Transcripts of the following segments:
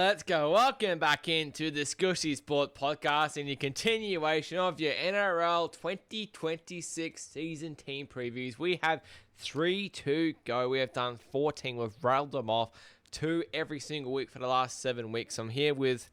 Let's go. Welcome back into the Skushy Sport Podcast and your continuation of your NRL 2026 season team previews. We have 3 to go. We have done 14. We've rattled them off 2 every single week for the last 7 weeks. I'm here with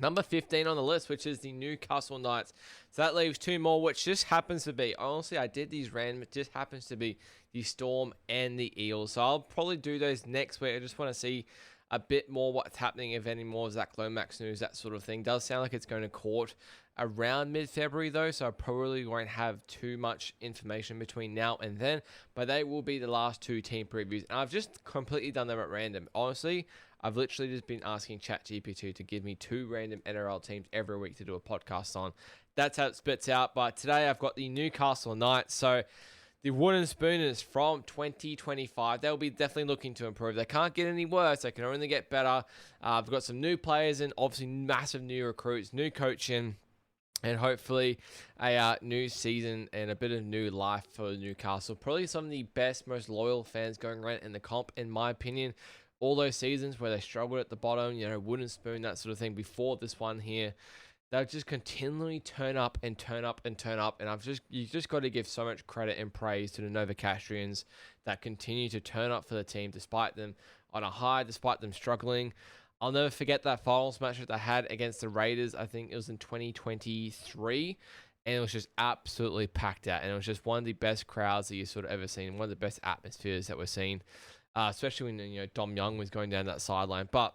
number 15 on the list, which is the Newcastle Knights. So that leaves 2 more, which just happens to be, honestly, I did these random, it just happens to be the Storm and the Eels. So I'll probably do those next week. I just want to see a bit more what's happening, if any more Zach Lomax news, that sort of thing. Does sound like it's going to court around mid-February though, so I probably won't have too much information between now and then, but they will be the last 2 team previews, and I've just completely done them at random. Honestly, I've literally just been asking ChatGPT to give me 2 random NRL teams every week to do a podcast on. That's how it spits out, but today I've got the Newcastle Knights, so the Wooden Spooners from 2025, they'll be definitely looking to improve. They can't get any worse. They can only get better. They've got some new players and obviously massive new recruits, new coaching, and hopefully a new season and a bit of new life for Newcastle. Probably some of the best, most loyal fans going around in the comp, in my opinion. All those seasons where they struggled at the bottom, you know, Wooden Spoon, that sort of thing, before this one here, they'll just continually turn up and turn up and turn up. And you just got to give so much credit and praise to the Novocastrians that continue to turn up for the team despite them on a high, despite them struggling. I'll never forget that finals match that they had against the Raiders. I think it was in 2023. And it was just absolutely packed out. And it was just one of the best crowds that you've sort of ever seen. One of the best atmospheres that we're seeing. Especially when, you know, Dom Young was going down that sideline. But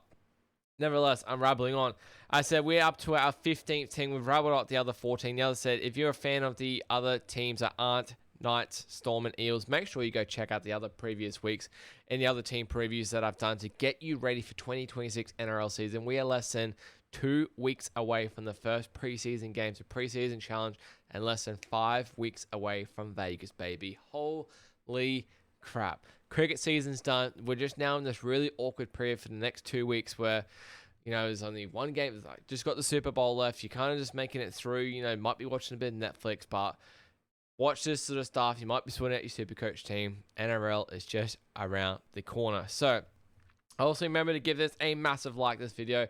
nevertheless, I'm rambling on. I said we're up to our 15th team. We've rabbled out the other 14. The other said, if you're a fan of the other teams that aren't Knights, Storm, and Eels, make sure you go check out the other previous weeks and the other team previews that I've done to get you ready for 2026 NRL season. We are less than 2 weeks away from the first preseason games, the preseason challenge, and less than 5 weeks away from Vegas, baby. Holy crap. Cricket season's done. We're just now in this really awkward period for the next 2 weeks where, you know, there's only one game. Like, just got the Super Bowl left. You're kind of just making it through. You know, might be watching a bit of Netflix, but watch this sort of stuff. You might be sorting out your Supercoach team. NRL is just around the corner. So, also remember to give this a massive like, this video.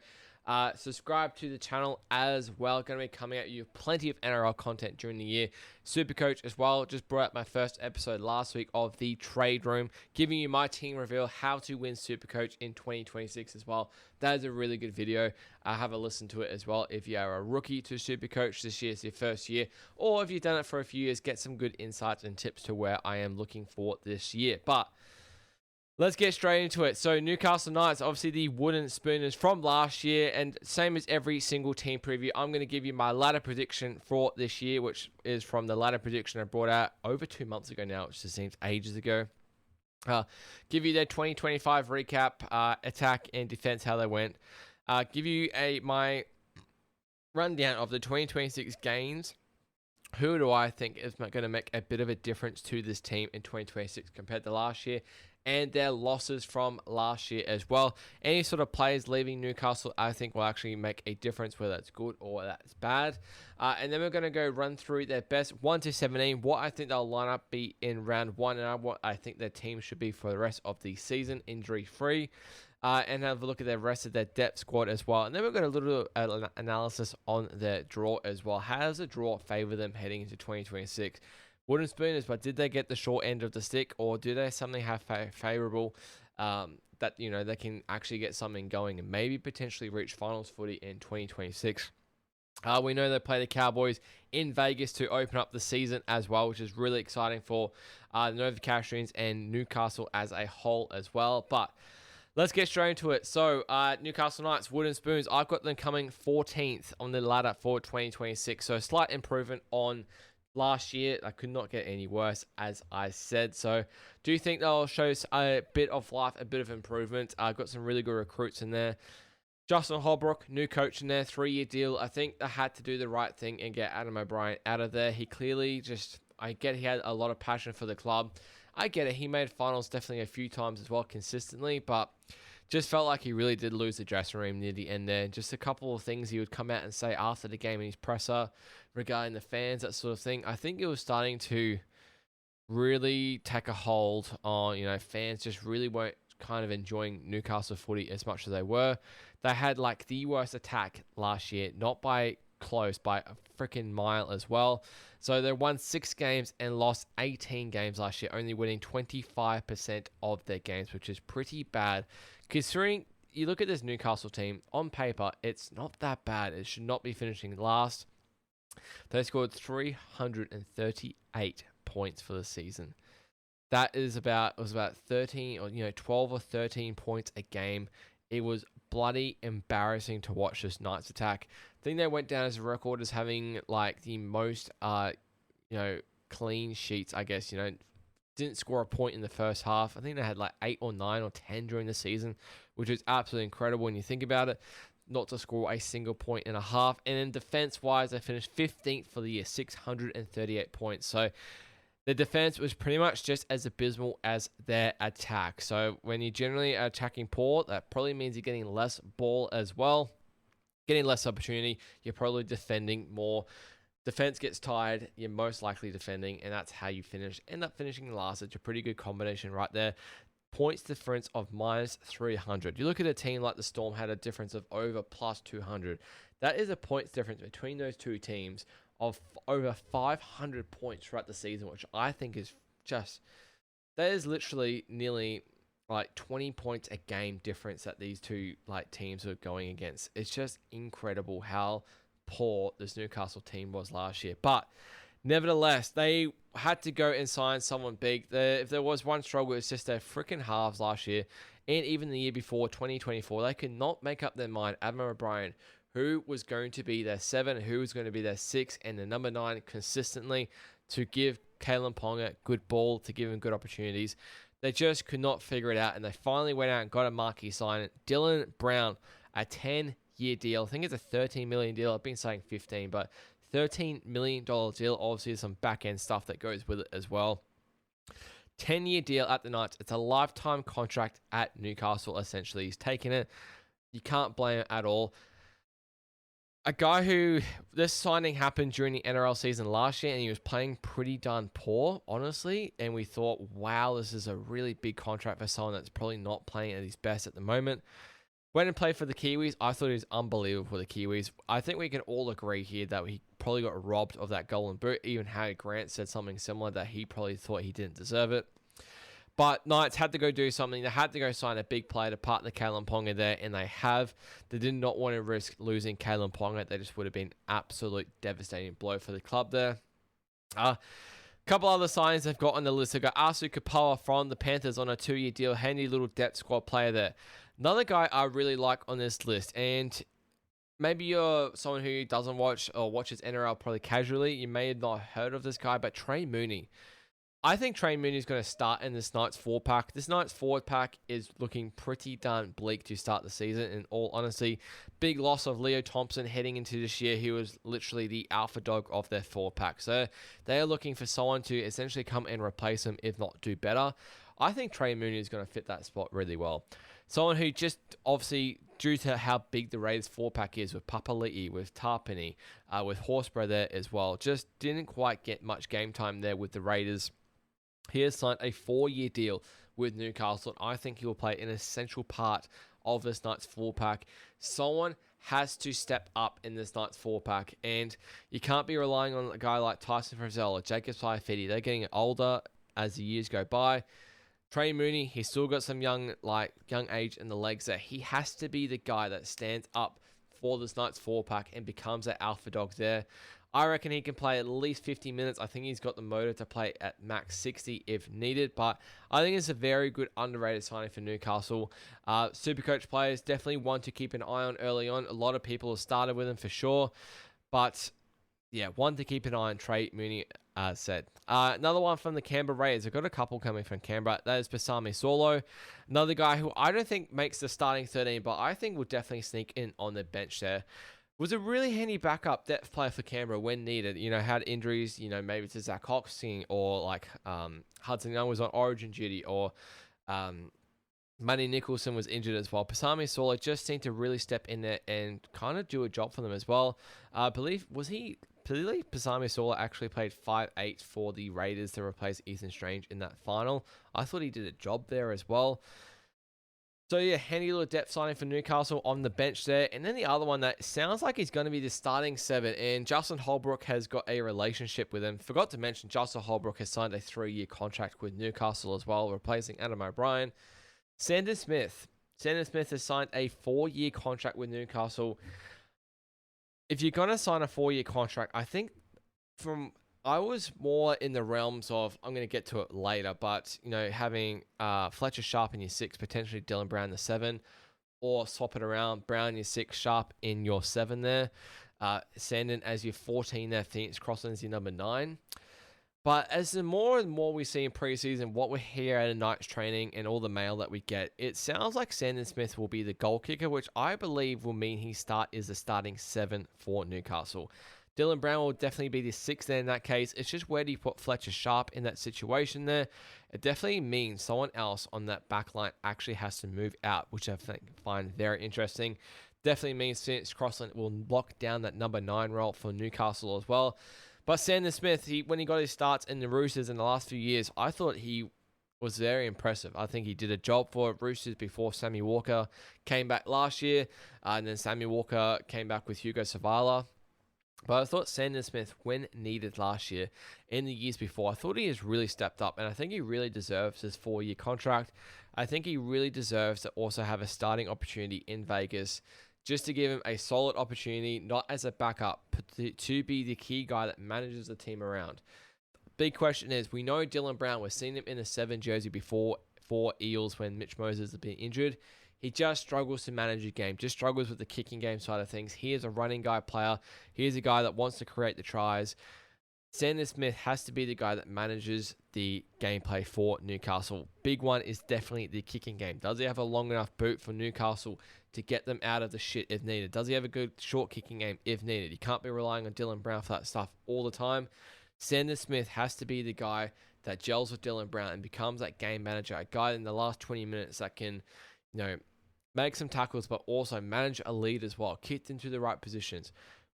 Subscribe to the channel as well. Going to be coming at you plenty of NRL content during the year. Supercoach as well. Just brought out my first episode last week of the Trade Room, giving you my team reveal how to win Supercoach in 2026 as well. That is a really good video. Have a listen to it as well. If you are a rookie to Supercoach, this year is your first year, or if you've done it for a few years, get some good insights and tips to where I am looking for this year. But let's get straight into it. So Newcastle Knights, obviously the Wooden Spooners from last year, and same as every single team preview, I'm going to give you my ladder prediction for this year, which is from the ladder prediction I brought out over 2 months ago now, which just seems ages ago. Give you their 2025 recap, attack and defense, how they went. Give you my rundown of the 2026 gains. Who do I think is going to make a bit of a difference to this team in 2026 compared to last year? And their losses from last year as well. Any sort of players leaving Newcastle, I think, will actually make a difference, whether that's good or that's bad. And then we're going to go run through their best 1 to 17, what I think they'll line up be in round 1, and what I think their team should be for the rest of the season, injury-free. And have a look at the rest of their depth squad as well. And then we're going to do a little analysis on their draw as well. How does the draw favor them heading into 2026? Wooden Spooners, but did they get the short end of the stick, or do they something have favorable that, you know, they can actually get something going and maybe potentially reach finals footy in 2026? We know they play the Cowboys in Vegas to open up the season as well, which is really exciting for the Novocastrians and Newcastle as a whole as well. But let's get straight into it. So, Newcastle Knights, Wooden Spoons, I've got them coming 14th on the ladder for 2026. So, slight improvement on last year. I could not get any worse, as I said. So, do you think they'll show a bit of life, a bit of improvement? I've got some really good recruits in there. Justin Holbrook, new coach in there, 3-year deal. I think they had to do the right thing and get Adam O'Brien out of there. He clearly I get he had a lot of passion for the club. I get it. He made finals definitely a few times as well, consistently, but just felt like he really did lose the dressing room near the end there. Just a couple of things he would come out and say after the game in his presser regarding the fans, that sort of thing. I think it was starting to really take a hold on, you know, fans just really weren't kind of enjoying Newcastle footy as much as they were. They had like the worst attack last year, not by close, by a freaking mile as well. So they won 6 games and lost 18 games last year, only winning 25% of their games, which is pretty bad. Considering you look at this Newcastle team, on paper, it's not that bad. It should not be finishing last. They scored 338 points for the season. That is about 13 or 12 or 13 points a game. It was bloody embarrassing to watch this Knights attack. I think they went down as a record as having like the most clean sheets, I guess. Didn't score a point in the first half. I think they had like 8 or 9 or 10 during the season, which is absolutely incredible when you think about it. Not to score a single point and a half. And then defense-wise, they finished 15th for the year, 638 points. So the defense was pretty much just as abysmal as their attack. So when you generally are attacking poor, that probably means you're getting less ball as well. Getting less opportunity, you're probably defending more. Defense gets tired, you're most likely defending, and that's how you end up finishing last. It's a pretty good combination right there. Points difference of minus 300. You look at a team like the Storm had a difference of over plus 200. That is a points difference between those two teams of over 500 points throughout the season, which I think is that is literally nearly like 20 points a game difference that these two like teams are going against. It's just incredible how poor this Newcastle team was last year. But nevertheless, they had to go and sign someone big. If there was one struggle, it's just their freaking halves last year and even the year before, 2024. They could not make up their mind. Adam O'Brien, who was going to be their 7, who was going to be their 6, and the number 9 consistently to give Kalen Ponga good ball, to give him good opportunities. They just could not figure it out, and they finally went out and got a marquee sign. Dylan Brown, a 10-year deal. I think it's a $13 million deal. I've been saying 15, but $13 million deal. Obviously, there's some back-end stuff that goes with it as well. 10-year deal at the Knights. It's a lifetime contract at Newcastle, essentially. He's taken it. You can't blame it at all. A guy who, this signing happened during the NRL season last year, and he was playing pretty darn poor, honestly. And we thought, wow, this is a really big contract for someone that's probably not playing at his best at the moment. Went and played for the Kiwis. I thought he was unbelievable for the Kiwis. I think we can all agree here that he probably got robbed of that golden boot. Even Harry Grant said something similar, that he probably thought he didn't deserve it. But Knights had to go do something. They had to go sign a big player to partner Kalen Ponga there, and they have. They did not want to risk losing Kalen Ponga. They just would have been absolute devastating blow for the club there. Couple other signings they've got on the list. They've got Asu Kapoa from the Panthers on a 2-year deal. Handy little depth squad player there. Another guy I really like on this list, and maybe you're someone who doesn't watch or watches NRL probably casually. You may have not heard of this guy, but Trey Mooney. I think Trey Mooney is going to start in this Knights 4-pack. This Knights forward pack is looking pretty darn bleak to start the season, in all honesty. Big loss of Leo Thompson heading into this year. He was literally the alpha dog of their 4-pack. So they are looking for someone to essentially come and replace him, if not do better. I think Trey Mooney is going to fit that spot really well. Someone who just, obviously, due to how big the Raiders 4-pack is, with Papali'i, with Tarpany, with Horsburgh there as well, just didn't quite get much game time there with the Raiders. He has signed a 4-year deal with Newcastle, and I think he will play an essential part of this Knights 4-pack. Someone has to step up in this Knights 4-pack, and you can't be relying on a guy like Tyson Frizell or Jacob Saifiti. They're getting older as the years go by. Trey Mooney, he's still got some young age in the legs there. He has to be the guy that stands up for this Knights 4-pack and becomes that alpha dog there. I reckon he can play at least 50 minutes. I think he's got the motor to play at max 60 if needed. But I think it's a very good underrated signing for Newcastle. Supercoach players, definitely one to keep an eye on early on. A lot of people have started with him for sure. But yeah, one to keep an eye on, Trey Mooney said. Another one from the Canberra Raiders. I've got a couple coming from Canberra. That is Pasami Saulo. Another guy who I don't think makes the starting 13, but I think will definitely sneak in on the bench there. Was a really handy backup depth player for Canberra when needed. Had injuries, maybe to Zach Hoxing, or like Hudson Young was on origin duty, or Matty Nicholson was injured as well. Pasami Saulo just seemed to really step in there and kind of do a job for them as well. I believe Pasami Saulo actually played 5'8" for the Raiders to replace Ethan Strange in that final. I thought he did a job there as well. So yeah, handy little depth signing for Newcastle on the bench there. And then the other one that sounds like he's going to be the starting 7, and Justin Holbrook has got a relationship with him. Forgot to mention, Justin Holbrook has signed a 3-year contract with Newcastle as well, replacing Adam O'Brien. Sandon Smith. Sandon Smith has signed a 4-year contract with Newcastle. If you're going to sign a 4-year contract, I think I was more in the realms of, I'm going to get to it later, but, having Fletcher Sharp in your 6, potentially Dylan Brown in the 7, or swap it around, Brown in your 6, Sharp in your 7 there, Sandon as your 14 there, Phoenix Crossland as your number 9. But as the more and more we see in preseason, what we hear at a Knights training and all the mail that we get, it sounds like Sandon Smith will be the goal kicker, which I believe will mean he is the starting 7 for Newcastle. Dylan Brown will definitely be the 6th there in that case. It's just where do you put Fletcher Sharp in that situation there? It definitely means someone else on that back line actually has to move out, which I find very interesting. Definitely means Phoenix Crossland will lock down that number 9 role for Newcastle as well. But Sandon Smith, when he got his starts in the Roosters in the last few years, I thought he was very impressive. I think he did a job for Roosters before Sammy Walker came back last year, and then Sammy Walker came back with Hugo Savala. But I thought Sandon Smith, when needed last year, in the years before, I thought he has really stepped up, and I think he really deserves his 4-year contract. I think he really deserves to also have a starting opportunity in Vegas, just to give him a solid opportunity, not as a backup, but to be the key guy that manages the team around. Big question is, we know Dylan Brown, we've seen him in a 7 jersey before for Eels when Mitch Moses has been injured. He just struggles to manage a game, just struggles with the kicking game side of things. He is a running guy player. He is a guy that wants to create the tries. Sandon Smith has to be the guy that manages the gameplay for Newcastle. Big one is definitely the kicking game. Does he have a long enough boot for Newcastle to get them out of the shit if needed? Does he have a good short kicking game if needed? You can't be relying on Dylan Brown for that stuff all the time. Sandon Smith has to be the guy that gels with Dylan Brown and becomes that game manager, a guy in the last 20 minutes that can, make some tackles, but also manage a lead as well, kicked into the right positions.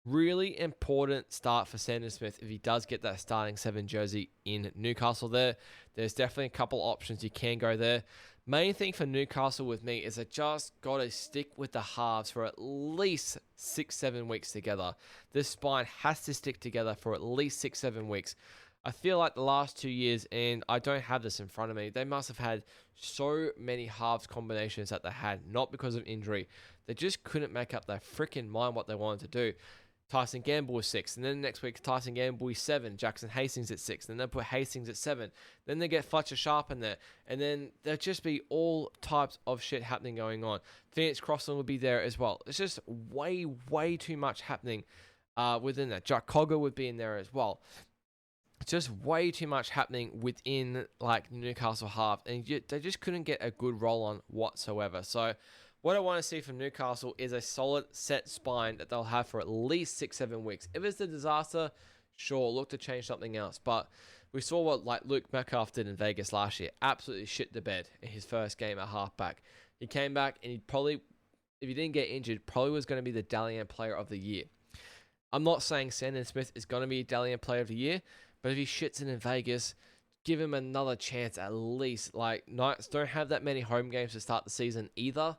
Really important start for Sandon Smith if he does get that starting 7 jersey in Newcastle there. There's definitely a couple options you can go there. Main thing for Newcastle with me is I just got to stick with the halves for at least 6-7 weeks together. This spine has to stick together for at least 6-7 weeks. I feel like the last 2 years, and I don't have this in front of me, they must have had so many halves combinations that they had, not because of injury. They just couldn't make up their freaking mind what they wanted to do. Tyson Gamble was 6, and then next week Tyson Gamble is 7, Jackson Hastings at 6, then they put Hastings at 7, then they get Fletcher Sharp in there, and then there'll just be all types of shit happening going on. Phoenix Crossland will be there as well. It's just way, way too much happening within that. Jack Cogger would be in there as well. Just way too much happening within Newcastle half, and they just couldn't get a good roll on whatsoever. So what I want to see from Newcastle is a solid set spine that they'll have for at least 6-7 weeks. If it's a disaster, sure, look to change something else. But we saw what Luke Metcalf did in Vegas last year. Absolutely shit the bed in his first game at halfback. He came back and he probably, if he didn't get injured, probably was going to be the Dalian Player of the Year. I'm not saying Sandon Smith is going to be Dalian Player of the Year, but if he shits it in Vegas, give him another chance at least. Knights don't have that many home games to start the season either.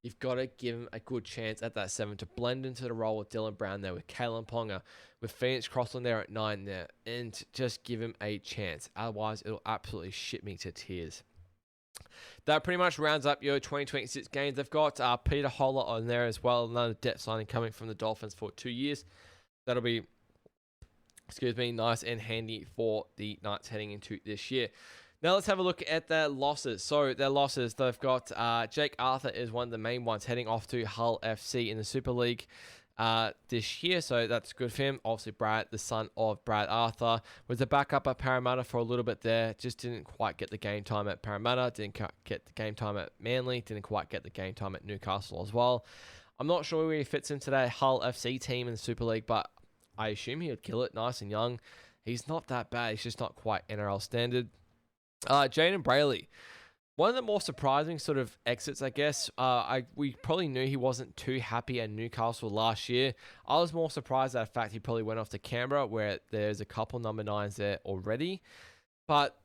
You've got to give him a good chance at that 7 to blend into the role with Dylan Brown there, with Kalen Ponga, with Phoenix Crossland there at 9 there, and just give him a chance. Otherwise, it'll absolutely shit me to tears. That pretty much rounds up your 2026 games. They've got Peter Holler on there as well, another depth signing coming from the Dolphins for 2 years. That'll be nice and handy for the Knights heading into this year. Now let's have a look at their losses. So their losses, they've got Jake Arthur is one of the main ones heading off to Hull FC in the Super League this year. So that's good for him. Obviously Brad, the son of Brad Arthur, was the backup at Parramatta for a little bit there. Just didn't quite get the game time at Parramatta. Didn't get the game time at Manly. Didn't quite get the game time at Newcastle as well. I'm not sure where he fits into that Hull FC team in the Super League, but I assume he would kill it nice and young. He's not that bad. He's just not quite NRL standard. Jaden Brayley, one of the more surprising sort of exits, I guess. We probably knew he wasn't too happy at Newcastle last year. I was more surprised at the fact he probably went off to Canberra, where there's a couple number 9s there already. But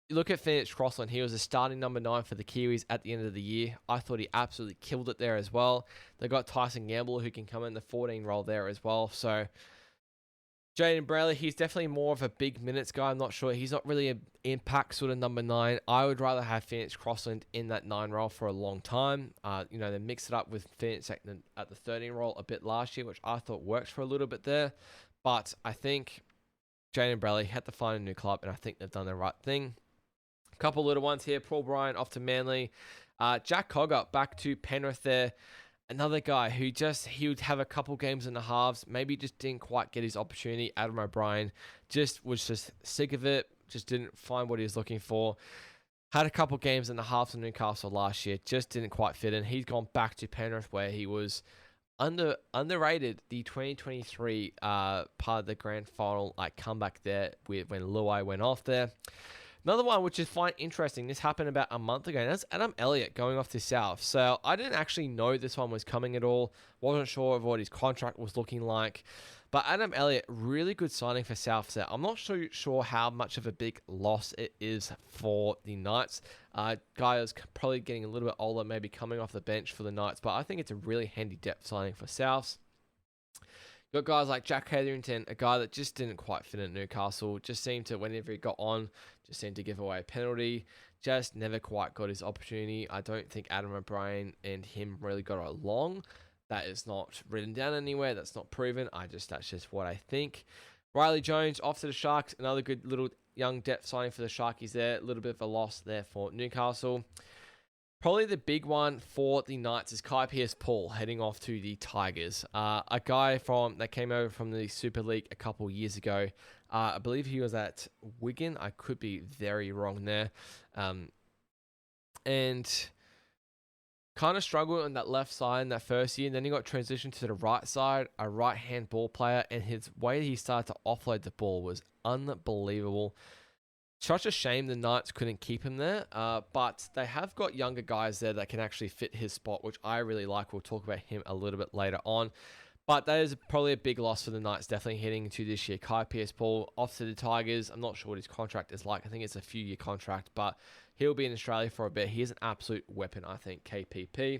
You look at Phoenix Crossland, he was a starting number 9 for the Kiwis at the end of the year. I thought he absolutely killed it there as well. They got Tyson Gamble, who can come in the 14 role there as well. So Jaden Braley, he's definitely more of a big minutes guy. I'm not sure. He's not really an impact sort of number 9. I would rather have Phoenix Crossland in that 9 role for a long time. They mixed it up with Phoenix at the 13 role a bit last year, which I thought worked for a little bit there. But I think Jaden Braley had to find a new club, and I think they've done the right thing. A couple little ones here. Paul Bryan off to Manly. Jack Cogger back to Penrith there. Another guy who he would have a couple games in the halves, maybe just didn't quite get his opportunity. Adam O'Brien was just sick of it, just didn't find what he was looking for. Had a couple games in the halves in Newcastle last year, just didn't quite fit in. He's gone back to Penrith where he was underrated the 2023 part of the grand final comeback there when Luai went off there. Another one which is quite interesting, this happened about a month ago, and that's Adam Elliott going off to South. So I didn't actually know this one was coming at all. Wasn't sure of what his contract was looking like. But Adam Elliott, really good signing for South there. I'm not sure how much of a big loss it is for the Knights. Guy is probably getting a little bit older, maybe coming off the bench for the Knights, but I think it's a really handy depth signing for South. Got guys like Jack Hetherington, a guy that just didn't quite fit in Newcastle. Just seemed to, whenever he got on, just seemed to give away a penalty. Just never quite got his opportunity. I don't think Adam O'Brien and him really got along. That is not written down anywhere. That's not proven. That's just what I think. Riley Jones off to the Sharks. Another good little young depth signing for the Sharkies there. A little bit of a loss there for Newcastle. Probably the big one for the Knights is Kai Pearce-Paul heading off to the Tigers. A guy that came over from the Super League a couple years ago. I believe he was at Wigan. I could be very wrong there. And kind of struggled on that left side in that first year. And then he got transitioned to the right side, a right-hand ball player. And his way he started to offload the ball was unbelievable. Such a shame the Knights couldn't keep him there, but they have got younger guys there that can actually fit his spot, which I really like. We'll talk about him a little bit later on. But that is probably a big loss for the Knights, definitely heading into this year. Kai Pearce-Paul off to the Tigers. I'm not sure what his contract is like. I think it's a few-year contract, but he'll be in Australia for a bit. He is an absolute weapon, I think, KPP.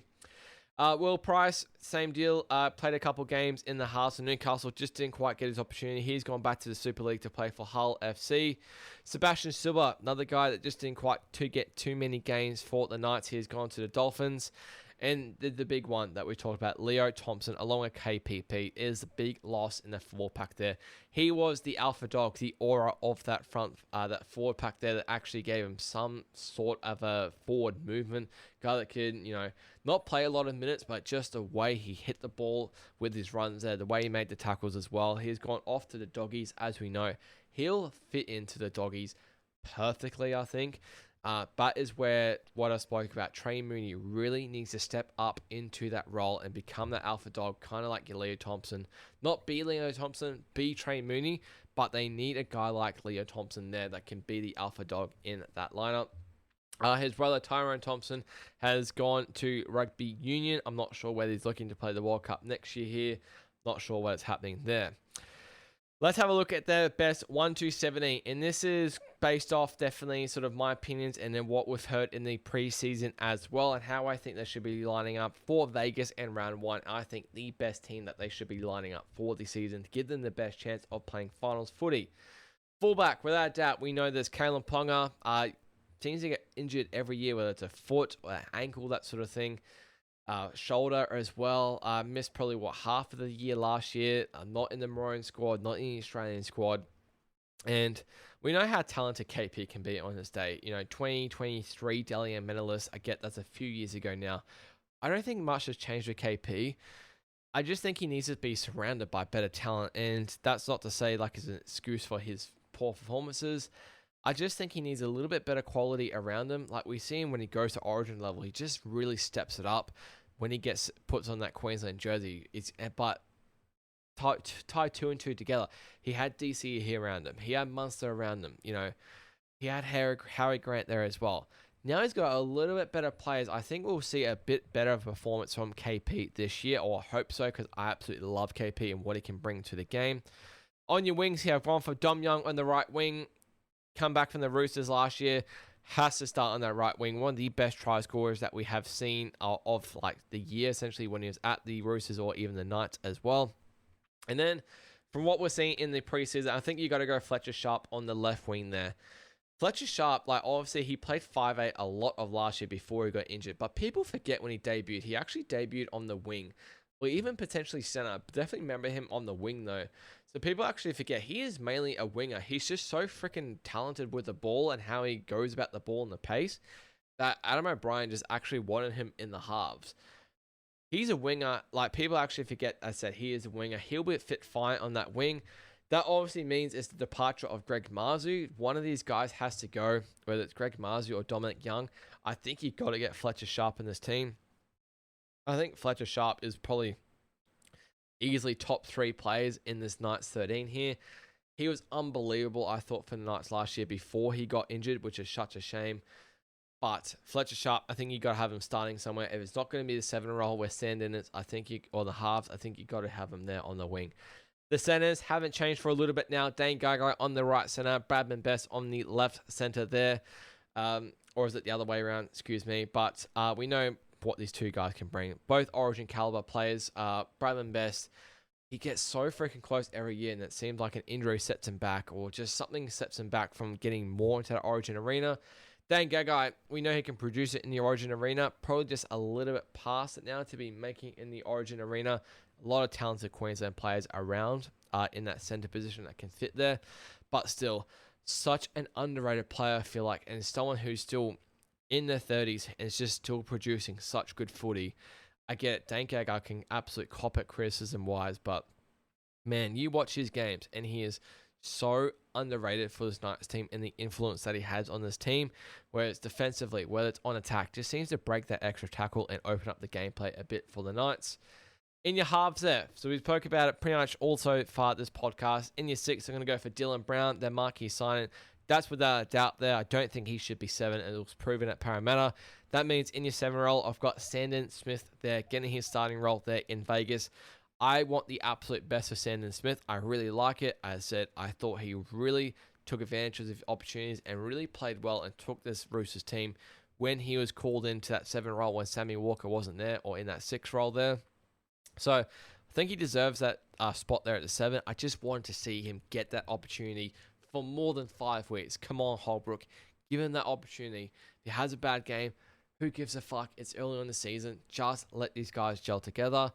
Will Price, same deal. Played a couple games in the halves of Newcastle, just didn't quite get his opportunity. He's gone back to the Super League to play for Hull FC. Sebastian Silva, another guy that just didn't quite get too many games for the Knights. He's gone to the Dolphins. And the big one that we talked about, Leo Thompson, along with KPP, is the big loss in the forward pack there. He was the alpha dog, the aura of that that forward pack there that actually gave him some sort of a forward movement. Guy that could, not play a lot of minutes, but just the way he hit the ball with his runs there, the way he made the tackles as well. He's gone off to the Doggies, as we know. He'll fit into the Doggies perfectly, I think. But is where what I spoke about, Trey Mooney really needs to step up into that role and become that alpha dog, kind of like your Leo Thompson. Not be Leo Thompson, be Trey Mooney, but they need a guy like Leo Thompson there that can be the alpha dog in that lineup. His brother Tyrone Thompson has gone to rugby union. I'm not sure whether he's looking to play the World Cup next year here. Not sure what's happening there. Let's have a look at their best 1-17, and this is based off definitely sort of my opinions and then what we've heard in the preseason as well, and how I think they should be lining up for Vegas and round 1. I think the best team that they should be lining up for the season to give them the best chance of playing finals footy. Fullback, without a doubt, we know there's Kalen Ponga. Seems to get injured every year, whether it's a foot or an ankle, that sort of thing. Shoulder as well. Missed probably half of the year last year. Not in the Maroon squad, not in the Australian squad. And we know how talented KP can be on this day. 2023 Dally medalist. I get that's a few years ago now. I don't think much has changed with KP. I just think he needs to be surrounded by better talent. And that's not to say it's an excuse for his poor performances. I just think he needs a little bit better quality around him. Like we see him when he goes to Origin level, he just really steps it up. When he puts on that Queensland jersey, but tie 2 and 2 together. He had DC here around him. He had Munster around him. He had Harry Grant there as well. Now he's got a little bit better players. I think we'll see a bit better performance from KP this year, or I hope so, because I absolutely love KP and what he can bring to the game. On your wings here, I've gone for Dom Young on the right wing. come back from the Roosters last year, has to start on that right wing. One of the best try scorers that we have seen of like the year, essentially, when he was at the Roosters or even the Knights as well. And then from what we're seeing in the preseason, I think you got to go Fletcher Sharp on the left wing there. Fletcher Sharp, like obviously he played 5'8" a lot of last year before he got injured, but people forget when he debuted. He actually debuted on the wing, or even potentially center. Definitely remember him on the wing though. So people actually forget he is mainly a winger. He's just so freaking talented with the ball and how he goes about the ball and the pace that Adam O'Brien just actually wanted him in the halves. He's a winger. Like people actually forget I said he is a winger. He'll be fit fine on that wing. That obviously means it's the departure of Greg Marzhew. One of these guys has to go, whether it's Greg Marzhew or Dominic Young. I think you got to get Fletcher Sharp in this team. I think Fletcher Sharp is probably easily top 3 players in this Knights 13 here. He was unbelievable, I thought, for the Knights last year before he got injured, which is such a shame. But Fletcher Sharp, I think you got to have him starting somewhere. If it's not going to be the 7 role where Sandin is, or the halves, I think you got to have him there on the wing. The centers haven't changed for a little bit now. Dane Gagai on the right center, Bradman Best on the left center there. Or is it the other way around? Excuse me. But we know what these two guys can bring. Both Origin caliber players. Bradman Best, he gets so freaking close every year, and it seems like an injury sets him back, or just something sets him back from getting more into the Origin arena. Dane Gagai, we know he can produce it in the Origin arena. Probably just a little bit past it now to be making in the Origin arena. A lot of talented Queensland players around in that centre position that can fit there. But still, such an underrated player, I feel like. And someone who's still in their 30s and is just still producing such good footy. I get it. Dane Gagai can absolutely cop it criticism-wise. But, man, you watch his games and he is so underrated for this Knights team and the influence that he has on this team, whether it's defensively, whether it's on attack. Just seems to break that extra tackle and open up the gameplay a bit for the Knights. In your halves there, so we spoke about it pretty much also far this podcast. In your 6, I'm going to go for Dylan Brown, their marquee signing. That's without a doubt there. I don't think he should be 7, and it was proven at Parramatta. That means in your 7 role, I've got Sandon Smith there, getting his starting role there in Vegas. I want the absolute best for Sandon Smith. I really like it. As I said, I thought he really took advantage of opportunities and really played well and took this Roosters team when he was called into that 7 role when Sammy Walker wasn't there, or in that 6 role there. So I think he deserves that spot there at the 7. I just wanted to see him get that opportunity for more than 5 weeks. Come on, Holbrook. Give him that opportunity. If he has a bad game, who gives a fuck? It's early in the season. Just let these guys gel together.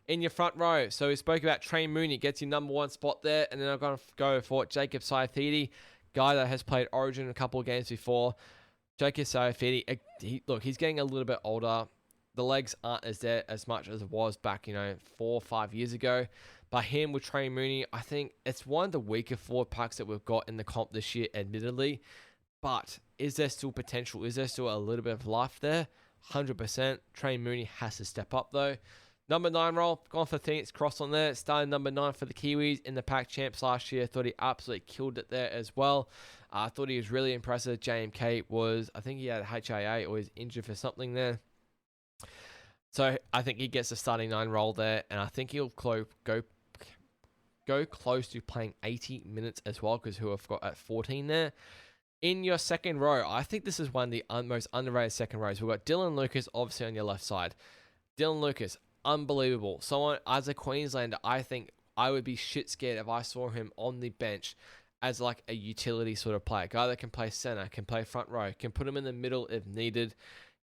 In your front row, so we spoke about Trey Mooney. Gets your number 1 spot there. And then I'm going to go for Jacob Saifidi, guy that has played Origin a couple of games before. Jacob Saifidi, look, he's getting a little bit older. The legs aren't as much as it was back, 4 or 5 years ago. But him with Trey Mooney, I think it's one of the weaker forward packs that we've got in the comp this year, admittedly. But is there still potential? Is there still a little bit of life there? 100%. Trey Mooney has to step up, though. Number 9 role, gone for Phoenix Cross on there. Started number 9 for the Kiwis in the pack champs last year. Thought he absolutely killed it there as well. I thought he was really impressive. JMK was, I think he had HIA or he's injured for something there. So I think he gets a starting 9 role there, and I think he'll go close to playing 80 minutes as well, because who I've got at 14 there. In your second row, I think this is one of the most underrated second rows. We've got Dylan Lucas, obviously, on your left side. Dylan Lucas, unbelievable. Someone, as a Queenslander, I think I would be shit scared if I saw him on the bench as like a utility sort of player. Guy that can play center, can play front row, can put him in the middle if needed.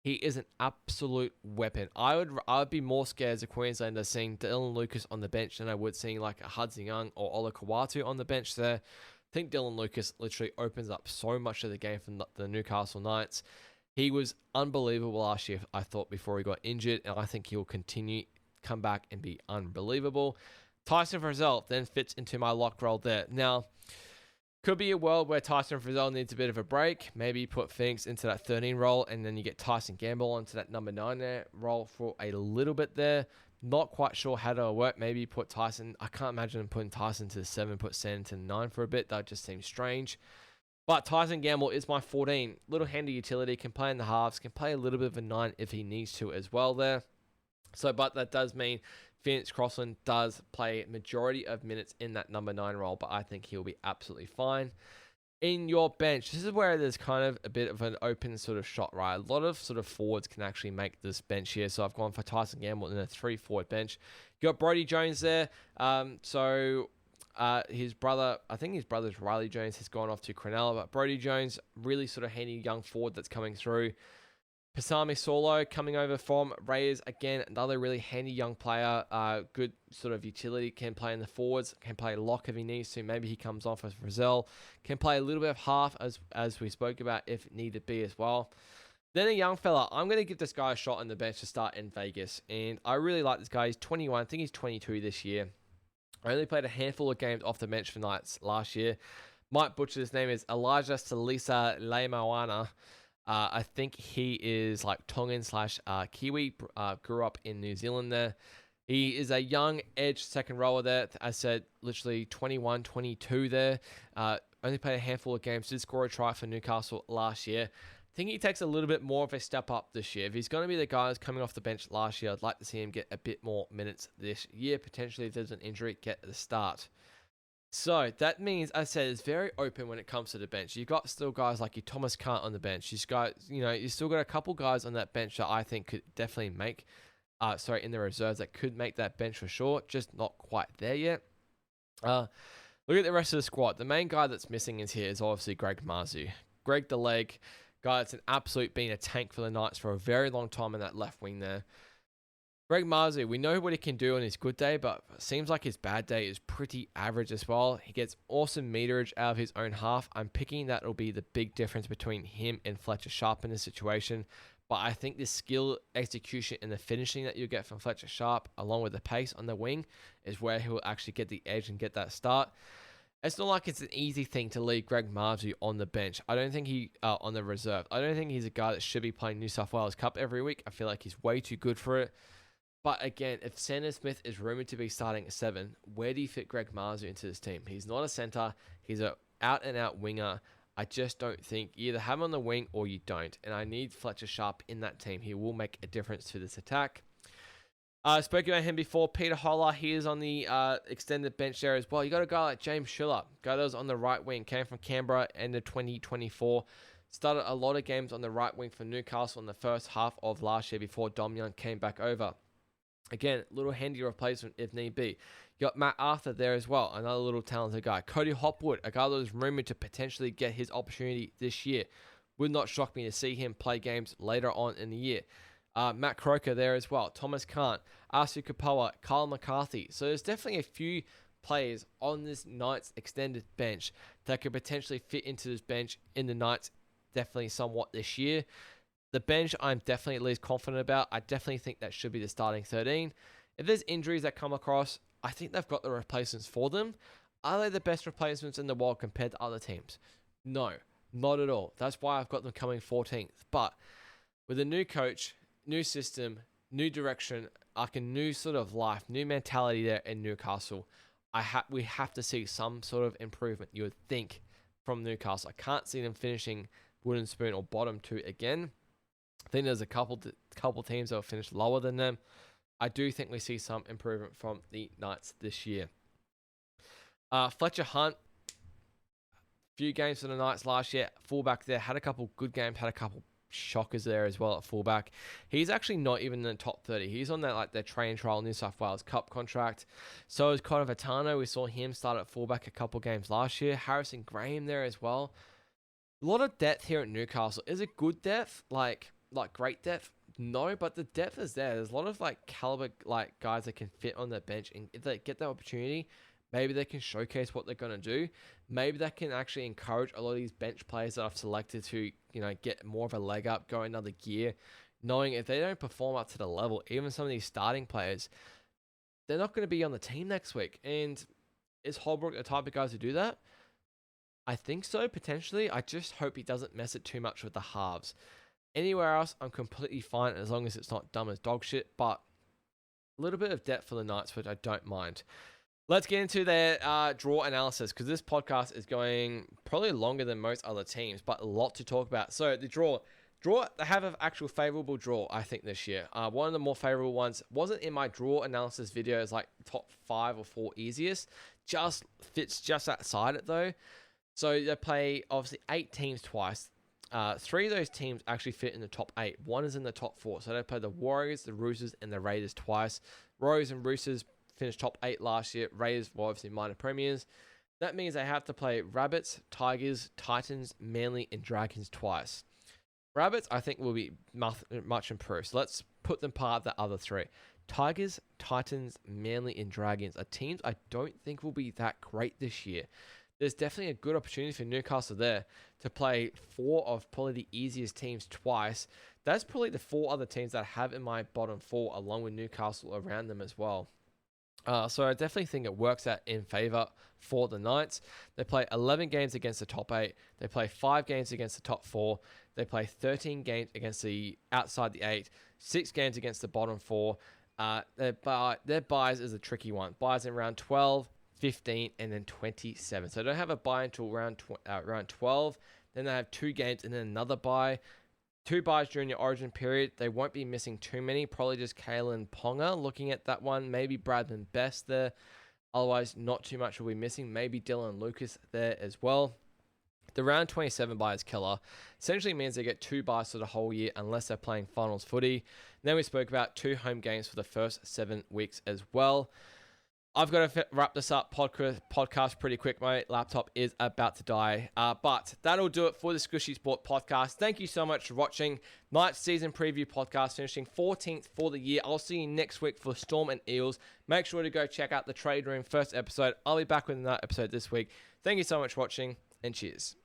He is an absolute weapon. I would be more scared as a Queenslander seeing Dylan Lucas on the bench than I would seeing like a Hudson Young or Ola Kawatu on the bench there. I think Dylan Lucas literally opens up so much of the game from the Newcastle Knights. He was unbelievable last year, I thought, before he got injured, and I think he'll come back and be unbelievable. Tyson Frizzell then fits into my lock role there. Now, could be a world where Tyson Frizzell needs a bit of a break. Maybe put Phoenix into that 13 role, and then you get Tyson Gamble onto that number 9 there role for a little bit there. Not quite sure how that'll work. Maybe put Tyson. I can't imagine him putting Tyson to the 7, put Sand to the 9 for a bit. That just seems strange. But Tyson Gamble is my 14. Little handy utility. Can play in the halves. Can play a little bit of a 9 if he needs to as well there. So, but that does mean Phoenix Crossland does play majority of minutes in that number 9 role, but I think he'll be absolutely fine. In your bench, this is where there's kind of a bit of an open sort of shot, right? A lot of sort of forwards can actually make this bench here. So I've gone for Tyson Gamble in a 3-forward bench. You got Brodie Jones there. His brother, I think his brother's Riley Jones, has gone off to Cronulla, but Brodie Jones, really sort of handy young forward that's coming through. Pasami Solo coming over from Raiders, again, another really handy young player, good sort of utility, can play in the forwards, can play lock if he needs to, maybe he comes off as Brazil, can play a little bit of half as we spoke about if needed be as well. Then a young fella, I'm going to give this guy a shot on the bench to start in Vegas, and I really like this guy. He's 21, I think he's 22 this year. I only played a handful of games off the bench for Knights last year. Might butcher his name, is Elijah Salisa Leimawana. I think he is like Tongan / Kiwi, grew up in New Zealand there. He is a young edge second rower there. I said literally 21, 22 there. Only played a handful of games, did score a try for Newcastle last year. I think he takes a little bit more of a step up this year. If he's going to be the guy who's coming off the bench last year, I'd like to see him get a bit more minutes this year. Potentially, if there's an injury, get the start. So that means, as I said, it's very open when it comes to the bench. You've got still guys like your Thomas Kant on the bench. You still got a couple guys on that bench that I think could definitely make, in the reserves that could make that bench for sure. Just not quite there yet. Look at the rest of the squad. The main guy that's missing is obviously Greg Marzhew. Greg the leg guy that's an absolute been a tank for the Knights for a very long time in that left wing there. Greg Marzhew, we know what he can do on his good day, but it seems like his bad day is pretty average as well. He gets awesome meterage out of his own half. I'm picking that will be the big difference between him and Fletcher Sharp in this situation. But I think the skill, execution, and the finishing that you get from Fletcher Sharp, along with the pace on the wing, is where he will actually get the edge and get that start. It's not like it's an easy thing to leave Greg Marzhew on the bench. I don't think on the reserve. I don't think he's a guy that should be playing New South Wales Cup every week. I feel like he's way too good for it. But again, if Sandon Smith is rumoured to be starting at 7, where do you fit Greg Marzhew into this team? He's not a centre. He's an out-and-out winger. I just don't think you either have him on the wing or you don't. And I need Fletcher Sharp in that team. He will make a difference to this attack. I spoke about him before. Peter Holler, he is on the extended bench there as well. You got a guy like James Schiller, guy that was on the right wing, came from Canberra end of 2024. Started a lot of games on the right wing for Newcastle in the first half of last year before Dom Young came back over. Again, little handy replacement if need be. You got Matt Arthur there as well, another little talented guy. Cody Hopwood, a guy that was rumoured to potentially get his opportunity this year. Would not shock me to see him play games later on in the year. Matt Croker there as well. Thomas Kant, Asu Kapoa, Kyle McCarthy. So there's definitely a few players on this Knights extended bench that could potentially fit into this bench in the Knights definitely somewhat this year. The bench, I'm definitely at least confident about. I definitely think that should be the starting 13. If there's injuries that come across, I think they've got the replacements for them. Are they the best replacements in the world compared to other teams? No, not at all. That's why I've got them coming 14th. But with a new coach, new system, new direction, like a new sort of life, new mentality there in Newcastle, we have to see some sort of improvement, you would think, from Newcastle. I can't see them finishing wooden spoon or bottom 2 again. I think there's a couple teams that will finish lower than them. I do think we see some improvement from the Knights this year. Fletcher Hunt, few games for the Knights last year. Fullback there, had a couple good games, had a couple shockers there as well at fullback. He's actually not even in the top 30. He's on that their train trial New South Wales Cup contract. So is Connor Vitano. We saw him start at fullback a couple games last year. Harrison Graham there as well. A lot of depth here at Newcastle. Is it good depth? Like great depth? No, but the depth is there. There's a lot of caliber guys that can fit on the bench, and if they get that opportunity, maybe they can showcase what they're gonna do. Maybe that can actually encourage a lot of these bench players that I've selected to get more of a leg up, go another gear, knowing if they don't perform up to the level, even some of these starting players, they're not going to be on the team next week. And is Holbrook the type of guys to do that? I think so, potentially. I just hope he doesn't mess it too much with the halves. Anywhere else, I'm completely fine as long as it's not dumb as dog shit, but a little bit of depth for the Knights, which I don't mind. Let's get into their draw analysis, because this podcast is going probably longer than most other teams, but a lot to talk about. So the draw, they have an actual favorable draw, I think, this year. One of the more favorable ones wasn't in my draw analysis video. It's like top 5 or 4 easiest. Just fits just outside it, though. So they play obviously 8 teams twice. 3 of those teams actually fit in the top 8. One is in the top 4. So they play the Warriors, the Roosters, and the Raiders twice. Warriors and Roosters finished top 8 last year. Raiders were obviously minor premiers. That means they have to play Rabbits, Tigers, Titans, Manly, and Dragons twice. Rabbits, I think, will be much improved. So let's put them part of the other 3. Tigers, Titans, Manly, and Dragons are teams I don't think will be that great this year. There's definitely a good opportunity for Newcastle there to play 4 of probably the easiest teams twice. That's probably the 4 other teams that I have in my bottom 4, along with Newcastle around them as well. So I definitely think it works out in favour for the Knights. They play 11 games against the top 8. They play 5 games against the top 4. They play 13 games against the outside the 8. 6 games against the bottom 4. Their buys is a tricky one. Buys in round 12, 15, and then 27. So they don't have a buy until round 12. Then they have 2 games and then another buy. 2 buys during your origin period. They won't be missing too many. Probably just Kalen Ponga looking at that one. Maybe Bradman Best there. Otherwise, not too much will be missing. Maybe Dylan Lucas there as well. The round 27 buy is killer. Essentially means they get 2 buys for the whole year unless they're playing finals footy. And then we spoke about 2 home games for the first 7 weeks as well. I've got to wrap this up podcast pretty quick. My laptop is about to die. But that'll do it for the Squishy Sport podcast. Thank you so much for watching. Knights season preview podcast finishing 14th for the year. I'll see you next week for Storm and Eels. Make sure to go check out the Trade Room first episode. I'll be back with another episode this week. Thank you so much for watching, and cheers.